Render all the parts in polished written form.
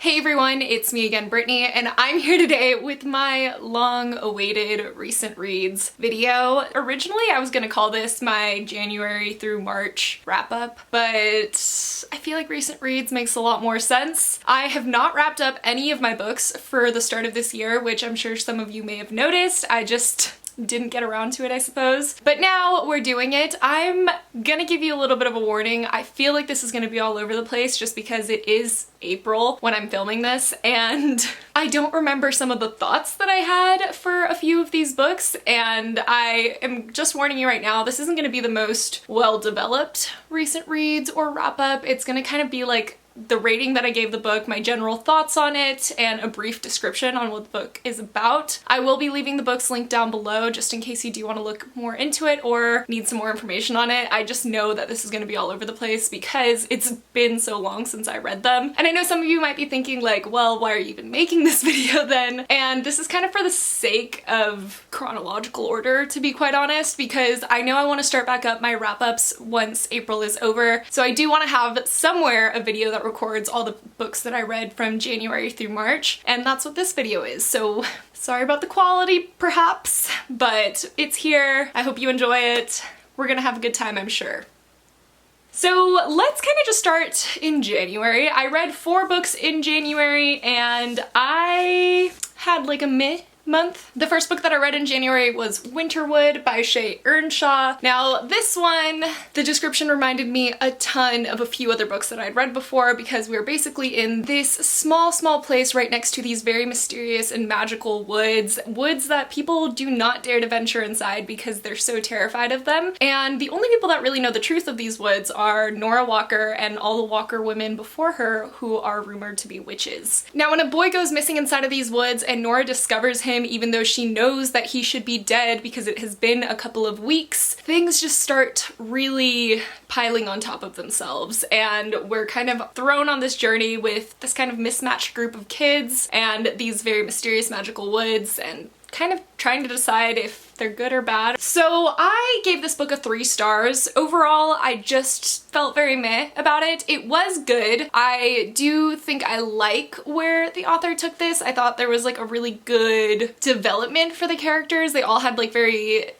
Hey everyone, it's me again, Brittany, and I'm here today with my long-awaited recent reads video. Originally, I was gonna call this my January through March wrap-up, but I feel like recent reads makes a lot more sense. I have not wrapped up any of my books for the start of this year, which I'm sure some of you may have noticed. I just didn't get around to it, I suppose. But now we're doing it. I'm gonna give you a little bit of a warning. I feel like this is gonna be all over the place just because it is April when I'm filming this, and I don't remember some of the thoughts that I had for a few of these books, and I am just warning you right now, this isn't gonna be the most well-developed recent reads or wrap-up. It's gonna kind of be like the rating that I gave the book, my general thoughts on it, and a brief description on what the book is about. I will be leaving the books linked down below just in case you do want to look more into it or need some more information on it. I just know that this is going to be all over the place because it's been so long since I read them. And I know some of you might be thinking like, well, why are you even making this video then? And this is kind of for the sake of chronological order, to be quite honest, because I know I want to start back up my wrap-ups once April is over. So I do want to have somewhere a video that records all the books that I read from January through March, and that's what this video is. So sorry about the quality, perhaps, but it's here. I hope you enjoy it. We're gonna have a good time, I'm sure. So let's kind of just start in January. I read 4 books in January, and I had like a meh month. The first book that I read in January was Winterwood by Shay Earnshaw. Now this one, the description reminded me a ton of a few other books that I'd read before because we were basically in this small place right next to these very mysterious and magical woods that people do not dare to venture inside because they're so terrified of them. And the only people that really know the truth of these woods are Nora Walker and all the Walker women before her who are rumored to be witches. Now when a boy goes missing inside of these woods and Nora discovers him even though she knows that he should be dead because it has been a couple of weeks, things just start really piling on top of themselves, and we're kind of thrown on this journey with this kind of mismatched group of kids and these very mysterious magical woods and kind of trying to decide if they're good or bad. So I gave this book a 3 stars. Overall, I just felt very meh about it. It was good. I do think I like where the author took this. I thought there was like a really good development for the characters. They all had like they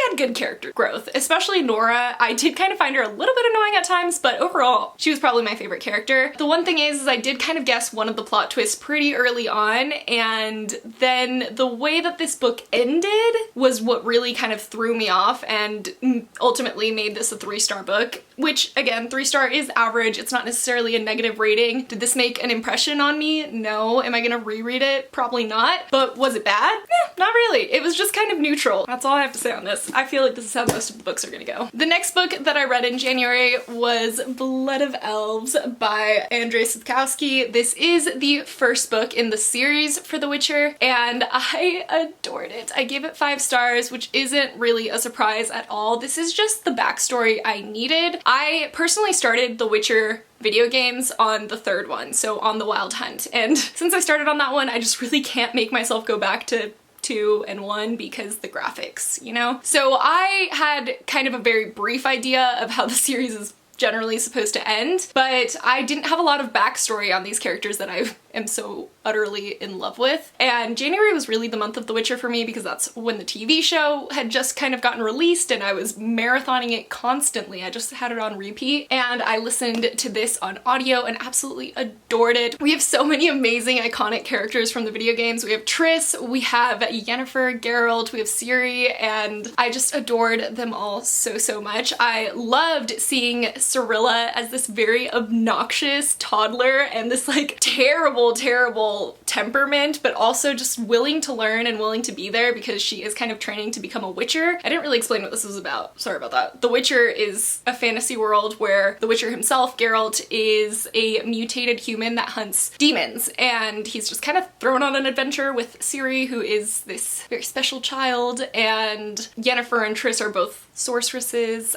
had good character growth, especially Nora. I did kind of find her a little bit annoying at times, but overall, she was probably my favorite character. The one thing is I did kind of guess one of the plot twists pretty early on, and then the way that this book ended was what really kind of threw me off and ultimately made this a 3-star book, which again, 3-star is average. It's not necessarily a negative rating. Did this make an impression on me? No. Am I gonna reread it? Probably not. But was it bad? Not really. It was just kind of neutral. That's all I have to say on this. I feel like this is how most of the books are gonna go. The next book that I read in January was Blood of Elves by Andrzej Sapkowski. This is the first book in the series for The Witcher, and I adored it. I gave it 5 stars, which isn't really a surprise at all. This is just the backstory I needed. I personally started The Witcher video games on the 3rd one, so on The Wild Hunt, and since I started on that one, I just really can't make myself go back to 2 and 1 because the graphics, you know? So I had kind of a very brief idea of how the series is generally supposed to end, but I didn't have a lot of backstory on these characters that I am so utterly in love with. And January was really the month of The Witcher for me because that's when the TV show had just kind of gotten released and I was marathoning it constantly. I just had it on repeat and I listened to this on audio and absolutely adored it. We have so many amazing iconic characters from the video games. We have Triss, we have Yennefer, Geralt, we have Ciri, and I just adored them all so much. I loved seeing Cirilla as this very obnoxious toddler and this like terrible temperament, but also just willing to learn and willing to be there because she is kind of training to become a witcher. I didn't really explain what this was about. Sorry about that. The Witcher is a fantasy world where the Witcher himself, Geralt, is a mutated human that hunts demons, and he's just kind of thrown on an adventure with Ciri, who is this very special child, and Yennefer and Triss are both sorceresses.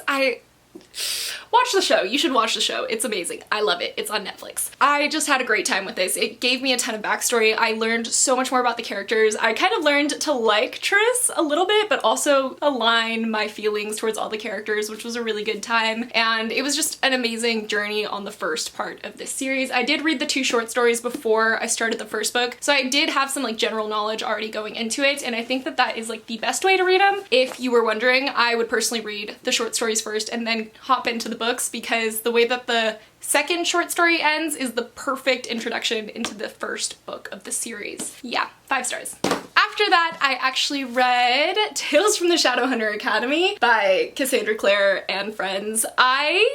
Watch the show. You should watch the show. It's amazing. I love it. It's on Netflix. I just had a great time with this. It gave me a ton of backstory. I learned so much more about the characters. I kind of learned to like Tris a little bit, but also align my feelings towards all the characters, which was a really good time. And it was just an amazing journey on the first part of this series. I did read the 2 short stories before I started the first book, so I did have some like general knowledge already going into it, and I think that that is like the best way to read them. If you were wondering, I would personally read the short stories first and then hop into the books, because the way that the second short story ends is the perfect introduction into the first book of the series. Yeah, 5 stars. After that, I actually read Tales from the Shadowhunter Academy by Cassandra Clare and friends. I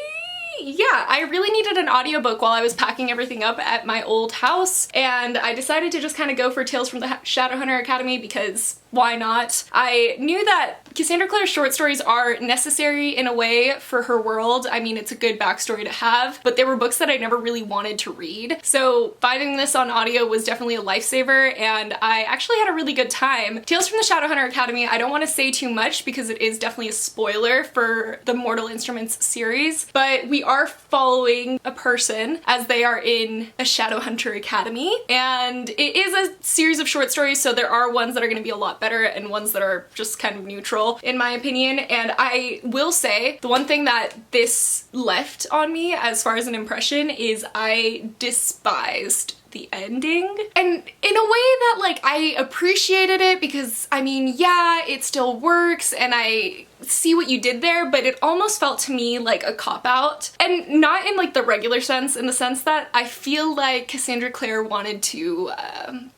really needed an audiobook while I was packing everything up at my old house, and I decided to just kind of go for Tales from the Shadowhunter Academy because why not? I knew that Cassandra Clare's short stories are necessary in a way for her world. I mean, it's a good backstory to have, but they were books that I never really wanted to read. So finding this on audio was definitely a lifesaver, and I actually had a really good time. Tales from the Shadowhunter Academy, I don't want to say too much because it is definitely a spoiler for the Mortal Instruments series, but we are following a person as they are in a Shadowhunter Academy, and it is a series of short stories, so there are ones that are going to be a lot better and ones that are just kind of neutral in my opinion. And I will say the one thing that this left on me as far as an impression is I despised the ending. And in a way that like I appreciated it because I mean, yeah, it still works and I see what you did there, but it almost felt to me like a cop-out. And not in like the regular sense, in the sense that I feel like Cassandra Clare wanted to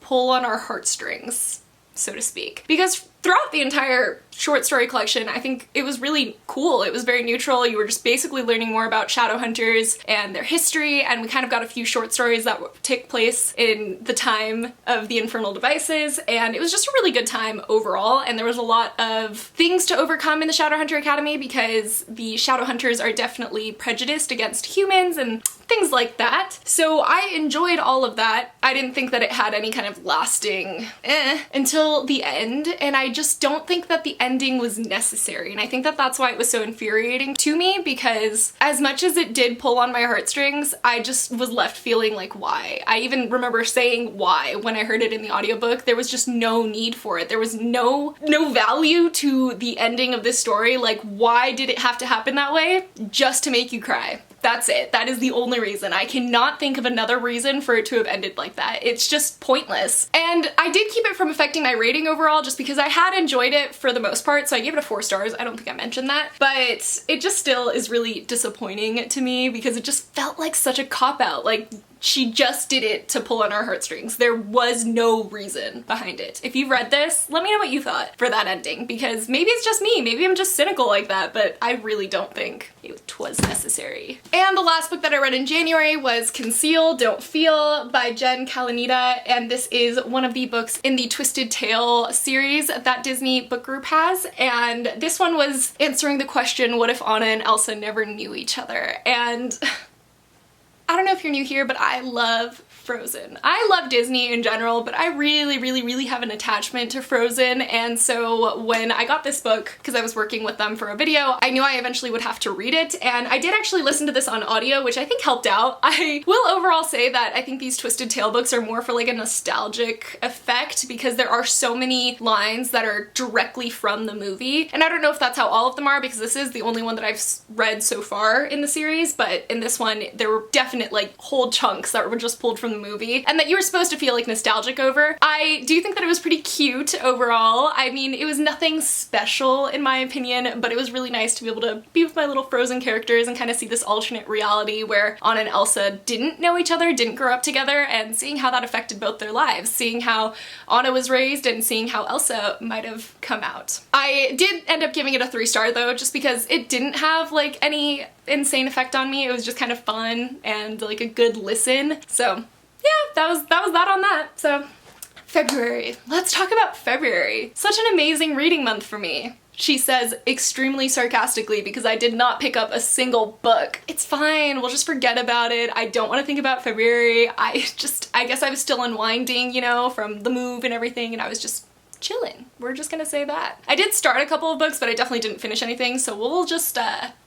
pull on our heartstrings, so to speak. Because throughout the entire short story collection, I think it was really cool. It was very neutral. You were just basically learning more about Shadowhunters and their history, and we kind of got a few short stories that take place in the time of the Infernal Devices, and it was just a really good time overall. And there was a lot of things to overcome in the Shadowhunter Academy because the Shadowhunters are definitely prejudiced against humans and things like that. So I enjoyed all of that. I didn't think that it had any kind of lasting until the end, and I just don't think that the ending was necessary. And I think that that's why it was so infuriating to me, because as much as it did pull on my heartstrings, I just was left feeling like, why? I even remember saying why when I heard it in the audiobook. There was just no need for it. There was no value to the ending of this story. Like, why did it have to happen that way? Just to make you cry. That's it. That is the only reason. I cannot think of another reason for it to have ended like that. It's just pointless. And I did keep it from affecting my rating overall just because I had enjoyed it for the most part, so I gave it a 4 stars. I don't think I mentioned that. But it just still is really disappointing to me because it just felt like such a cop-out. Like, she just did it to pull on our heartstrings. There was no reason behind it. If you've read this, let me know what you thought for that ending, because maybe it's just me, maybe I'm just cynical like that, but I really don't think it was necessary. And the last book that I read in January was Conceal, Don't Feel by Jen Kalanita, and this is one of the books in the Twisted Tale series that Disney Book Group has, and this one was answering the question, what if Anna and Elsa never knew each other? And I don't know if you're new here, but I love Frozen. I love Disney in general, but I really have an attachment to Frozen, and so when I got this book, because I was working with them for a video, I knew I eventually would have to read it, and I did actually listen to this on audio, which I think helped out. I will overall say that I think these Twisted Tale books are more for like a nostalgic effect because there are so many lines that are directly from the movie, and I don't know if that's how all of them are because this is the only one that I've read so far in the series, but in this one there were definite like whole chunks that were just pulled from the movie and that you were supposed to feel like nostalgic over. I do think that it was pretty cute overall. I mean, it was nothing special in my opinion, but it was really nice to be able to be with my little Frozen characters and kind of see this alternate reality where Anna and Elsa didn't know each other, didn't grow up together, and seeing how that affected both their lives, seeing how Anna was raised and seeing how Elsa might have come out. I did end up giving it a 3-star though, just because it didn't have like any insane effect on me. It was just kind of fun and like a good listen. So yeah, that was that on that. So February. Let's talk about February. Such an amazing reading month for me. She says extremely sarcastically because I did not pick up a single book. It's fine, we'll just forget about it. I don't want to think about February. I guess I was still unwinding, you know, from the move and everything, and I was just chilling. We're just gonna say that. I did start a couple of books, but I definitely didn't finish anything, so we'll just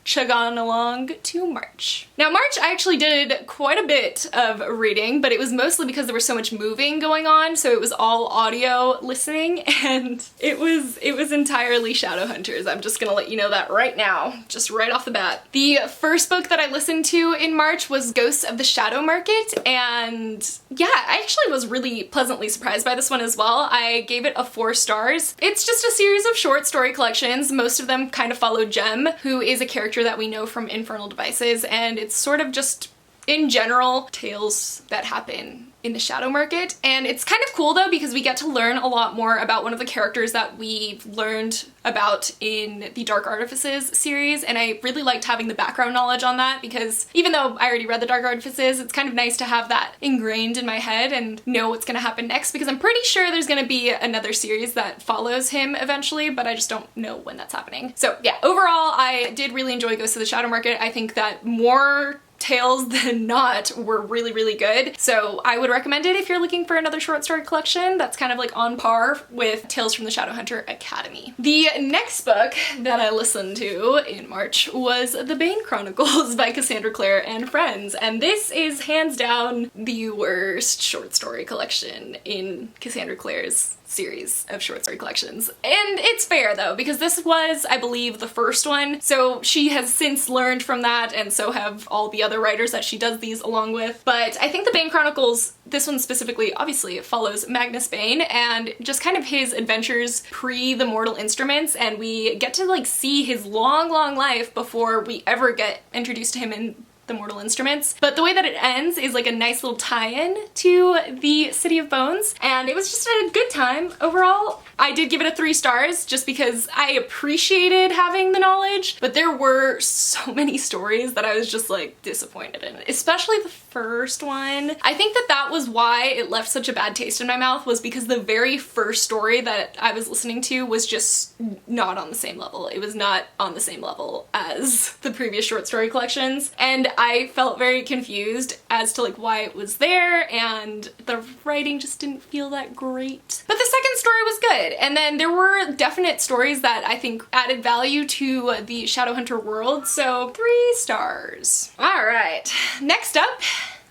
chug on along to March. Now March I actually did quite a bit of reading, but it was mostly because there was so much moving going on, so it was all audio listening, and it was entirely Shadowhunters. I'm just gonna let you know that right now, just right off the bat. The first book that I listened to in March was Ghosts of the Shadow Market, and yeah, I actually was really pleasantly surprised by this one as well. I gave it a 4 stars. It's just a series of short story collections. Most of them kind of follow Jem, who is a character that we know from Infernal Devices, and it's sort of just, in general, tales that happen in the Shadow Market. And it's kind of cool though, because we get to learn a lot more about one of the characters that we've learned about in the Dark Artifices series, and I really liked having the background knowledge on that, because even though I already read the Dark Artifices, it's kind of nice to have that ingrained in my head and know what's gonna happen next, because I'm pretty sure there's gonna be another series that follows him eventually, but I just don't know when that's happening. So yeah, overall I did really enjoy Ghosts of the Shadow Market. I think that more tales than not were really, really good. So I would recommend it if you're looking for another short story collection that's kind of like on par with Tales from the Shadowhunter Academy. The next book that I listened to in March was The Bane Chronicles by Cassandra Clare and Friends. And this is hands down the worst short story collection in Cassandra Clare's series of short story collections. And it's fair though, because this was, I believe, the first one, so she has since learned from that, and so have all the other writers that she does these along with. But I think The Bane Chronicles, this one specifically, obviously it follows Magnus Bane and just kind of his adventures pre the Mortal Instruments, and we get to like see his long life before we ever get introduced to him in the Mortal Instruments. But the way that it ends is like a nice little tie-in to the City of Bones, and it was just a good time overall. I did give it a 3 stars just because I appreciated having the knowledge, but there were so many stories that I was just like disappointed in, especially the first one. I think that that was why it left such a bad taste in my mouth, was because the very first story that I was listening to was just not on the same level. It was not on the same level as the previous short story collections, and I felt very confused as to like why it was there, and the writing just didn't feel that great. But the second story was good, and then there were definite stories that I think added value to the Shadowhunter world, so 3 stars. Alright, next up,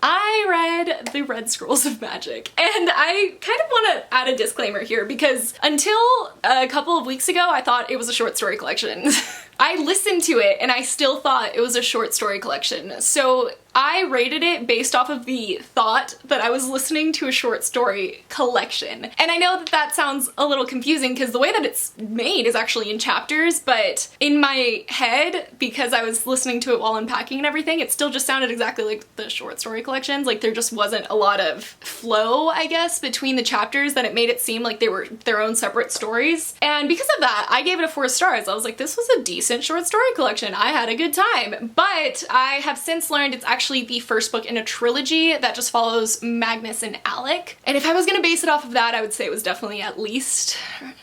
I read The Red Scrolls of Magic, and I kind of want to add a disclaimer here, because until a couple of weeks ago I thought it was a short story collection. I listened to it and I still thought it was a short story collection, so I rated it based off of the thought that I was listening to a short story collection. And I know that that sounds a little confusing because the way that it's made is actually in chapters, but in my head, because I was listening to it while unpacking and everything, it still just sounded exactly like the short story collections. Like there just wasn't a lot of flow, I guess, between the chapters, that it made it seem like they were their own separate stories. And because of that, I gave it a 4 stars. I was like, this was a decent short story collection. I had a good time. But I have since learned it's actually the first book in a trilogy that just follows Magnus and Alec. And if I was gonna base it off of that, I would say it was definitely at least,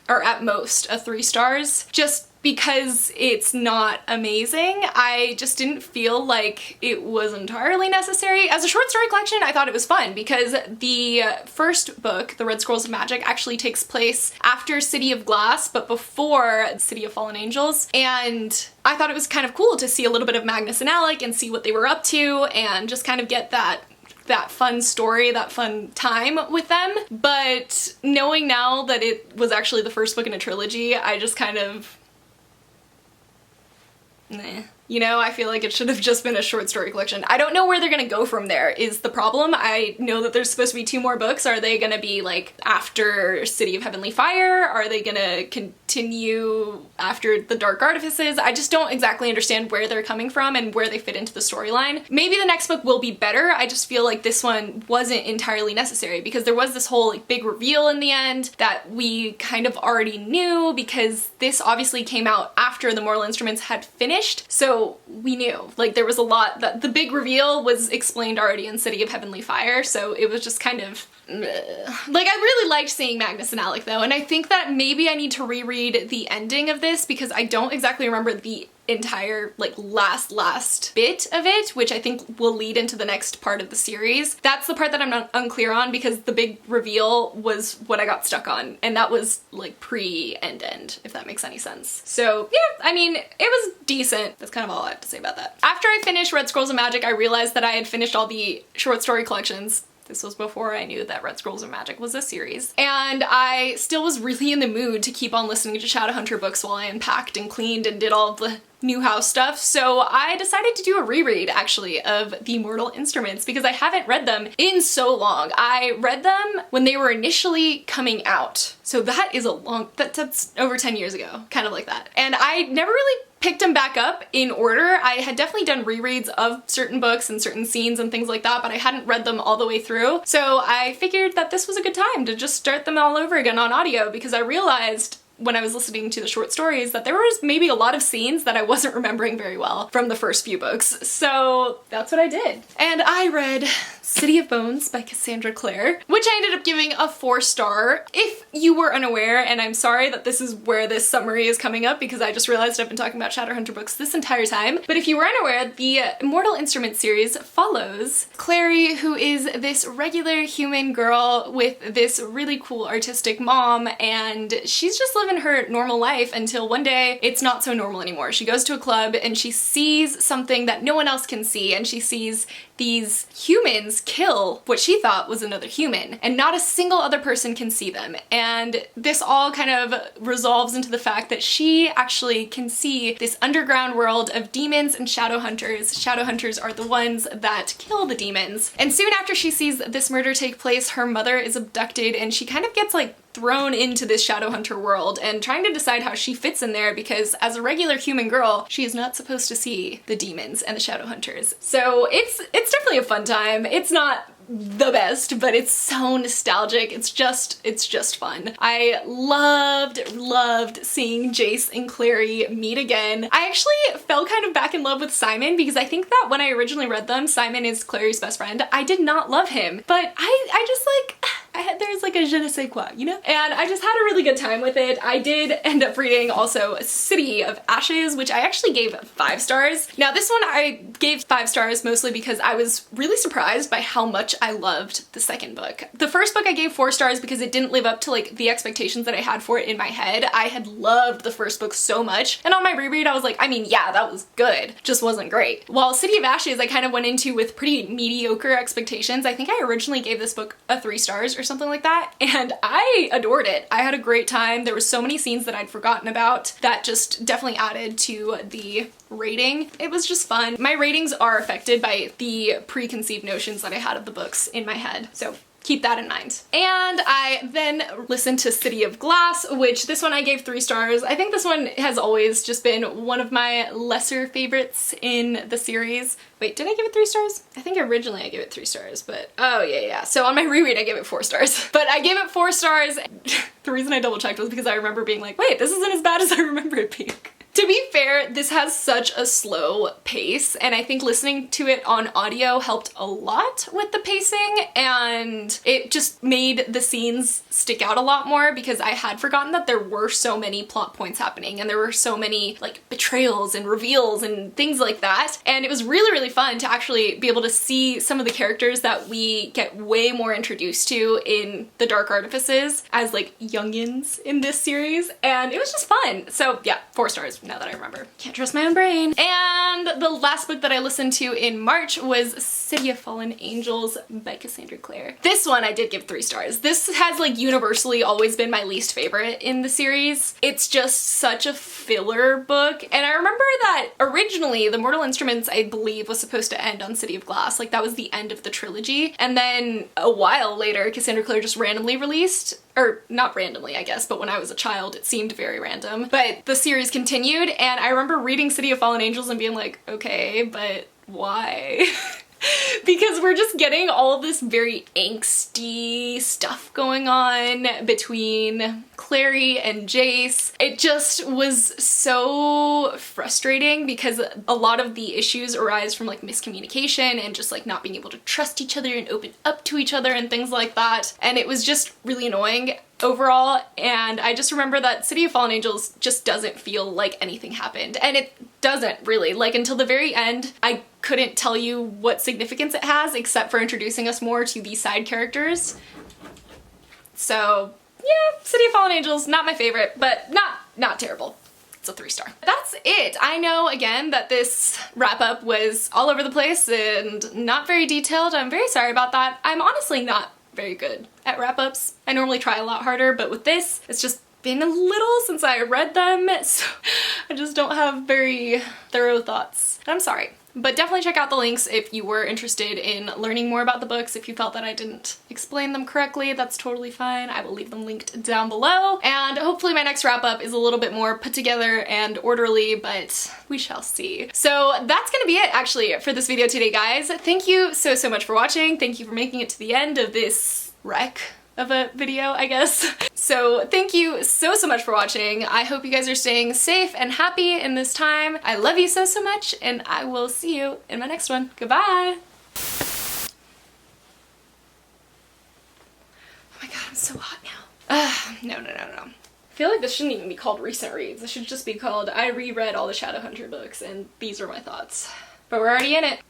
or at most, a 3 stars. Just because it's not amazing. I just didn't feel like it was entirely necessary. As a short story collection, I thought it was fun because the first book, The Red Scrolls of Magic, actually takes place after City of Glass, but before City of Fallen Angels. And I thought it was kind of cool to see a little bit of Magnus and Alec and see what they were up to and just kind of get that fun story, that fun time with them. But knowing now that it was actually the first book in a trilogy, I just kind of nah. You know, I feel like it should have just been a short story collection. I don't know where they're gonna go from there is the problem. I know that there's supposed to be 2 more books. Are they gonna be like after City of Heavenly Fire? Are they gonna continue after the Dark Artifices? I just don't exactly understand where they're coming from and where they fit into the storyline. Maybe the next book will be better. I just feel like this one wasn't entirely necessary because there was this whole like big reveal in the end that we kind of already knew, because this obviously came out after the Mortal Instruments had finished. So we knew, like, there was a lot that the big reveal was explained already in City of Heavenly Fire, so it was just kind of like, I really liked seeing Magnus and Alec though, and I think that maybe I need to reread the ending of this because I don't exactly remember the entire like last bit of it, which I think will lead into the next part of the series. That's the part that I'm not unclear on, because the big reveal was what I got stuck on, and that was like pre-end, if that makes any sense. So yeah, I mean, it was decent. That's kind of all I have to say about that. After I finished Red Scrolls of Magic, I realized that I had finished all the short story collections. This was before I knew that Red Scrolls of Magic was a series. And I still was really in the mood to keep on listening to Shadowhunter books while I unpacked and cleaned and did all of the new house stuff. So I decided to do a reread, actually, of The Mortal Instruments, because I haven't read them in so long. I read them when they were initially coming out. So that is that's over 10 years ago, kind of like that. And I never really picked them back up in order. I had definitely done rereads of certain books and certain scenes and things like that, but I hadn't read them all the way through. So I figured that this was a good time to just start them all over again on audio, because I realized when I was listening to the short stories that there was maybe a lot of scenes that I wasn't remembering very well from the first few books. So that's what I did. And I read City of Bones by Cassandra Clare, which I ended up giving a 4-star. If you were unaware, and I'm sorry that this is where this summary is coming up because I just realized I've been talking about Shadowhunter books this entire time, but if you were unaware, the Mortal Instruments series follows Clary, who is this regular human girl with this really cool artistic mom, and she's just living her normal life until one day it's not so normal anymore. She goes to a club and she sees something that no one else can see, and she sees these humans kill what she thought was another human, and not a single other person can see them. And this all kind of resolves into the fact that she actually can see this underground world of demons and shadowhunters. Shadowhunters are the ones that kill the demons. And soon after she sees this murder take place, her mother is abducted, and she kind of gets like thrown into this Shadowhunter world and trying to decide how she fits in there, because as a regular human girl, she is not supposed to see the demons and the Shadowhunters. So it's definitely a fun time. It's not the best, but it's so nostalgic. It's just fun. I loved seeing Jace and Clary meet again. I actually fell kind of back in love with Simon, because I think that when I originally read them, Simon is Clary's best friend. I did not love him, but I just like, there's like a je ne sais quoi, you know? And I just had a really good time with it. I did end up reading also City of Ashes, which I actually gave 5 stars. Now this one I gave 5 stars mostly because I was really surprised by how much I loved the second book. The first book I gave 4 stars because it didn't live up to like the expectations that I had for it in my head. I had loved the first book so much, and on my reread I was like, I mean, yeah, that was good, just wasn't great. While City of Ashes I kind of went into with pretty mediocre expectations. I think I originally gave this book a 3 stars or something like that, and I adored it. I had a great time. There were so many scenes that I'd forgotten about that just definitely added to the rating. It was just fun. My ratings are affected by the preconceived notions that I had of the books in my head, so keep that in mind. And I then listened to City of Glass, which this one I gave 3 stars. I think this one has always just been one of my lesser favorites in the series. Wait, did I give it 3 stars? I think originally I gave it 3 stars, but oh yeah. So on my reread I gave it 4 stars. But I gave it 4 stars. The reason I double checked was because I remember being like, wait, this isn't as bad as I remember it being. To be fair, this has such a slow pace, and I think listening to it on audio helped a lot with the pacing, and it just made the scenes stick out a lot more, because I had forgotten that there were so many plot points happening and there were so many like betrayals and reveals and things like that. And it was really fun to actually be able to see some of the characters that we get way more introduced to in the Dark Artifices as like youngins in this series, and it was just fun. So yeah, 4 stars. Now that I remember. Can't trust my own brain. And the last book that I listened to in March was City of Fallen Angels by Cassandra Clare. This one I did give 3 stars. This has like universally always been my least favorite in the series. It's just such a filler book. And I remember that originally The Mortal Instruments, I believe, was supposed to end on City of Glass. Like that was the end of the trilogy. And then a while later, Cassandra Clare just randomly released, or not randomly I guess, but when I was a child it seemed very random. But the series continued, and I remember reading City of Fallen Angels and being like, okay, but why? Because we're just getting all of this very angsty stuff going on between Clary and Jace. It just was so frustrating because a lot of the issues arise from like miscommunication and just like not being able to trust each other and open up to each other and things like that. And it was just really annoying. overall, and I just remember that City of Fallen Angels just doesn't feel like anything happened, and it doesn't really. Like, until the very end, I couldn't tell you what significance it has except for introducing us more to the side characters. So yeah, City of Fallen Angels, not my favorite, but not terrible. It's a 3-star. That's it. I know, again, that this wrap-up was all over the place and not very detailed. I'm very sorry about that. I'm honestly not very good at wrap-ups. I normally try a lot harder, but with this, it's just been a little since I read them, so I just don't have very thorough thoughts. I'm sorry. But definitely check out the links if you were interested in learning more about the books. If you felt that I didn't explain them correctly, that's totally fine. I will leave them linked down below. And hopefully my next wrap up is a little bit more put together and orderly, but we shall see. So that's gonna be it actually for this video today, guys. Thank you so much for watching. Thank you for making it to the end of this wreck of a video, I guess. So thank you so much for watching. I hope you guys are staying safe and happy in this time. I love you so much, and I will see you in my next one. Goodbye. Oh my god, I'm so hot now. No. I feel like this shouldn't even be called recent reads. This should just be called I reread all the Shadowhunter books and these are my thoughts. But we're already in it.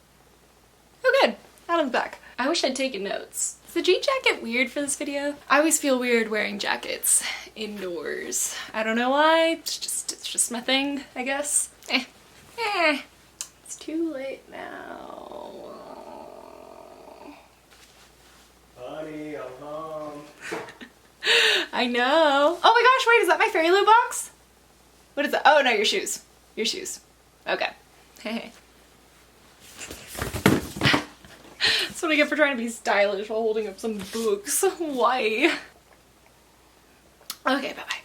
Oh good, Adam's back. I wish I'd taken notes. Is the jean jacket weird for this video? I always feel weird wearing jackets indoors. I don't know why, it's just my thing, I guess. It's too late now. Honey, I'm home. I know. Oh my gosh, wait, is that my Fairy Loot box? What is that? Oh no, your shoes. Your shoes. Okay. Hey. That's what I get for trying to be stylish while holding up some books. Why? Okay, bye-bye.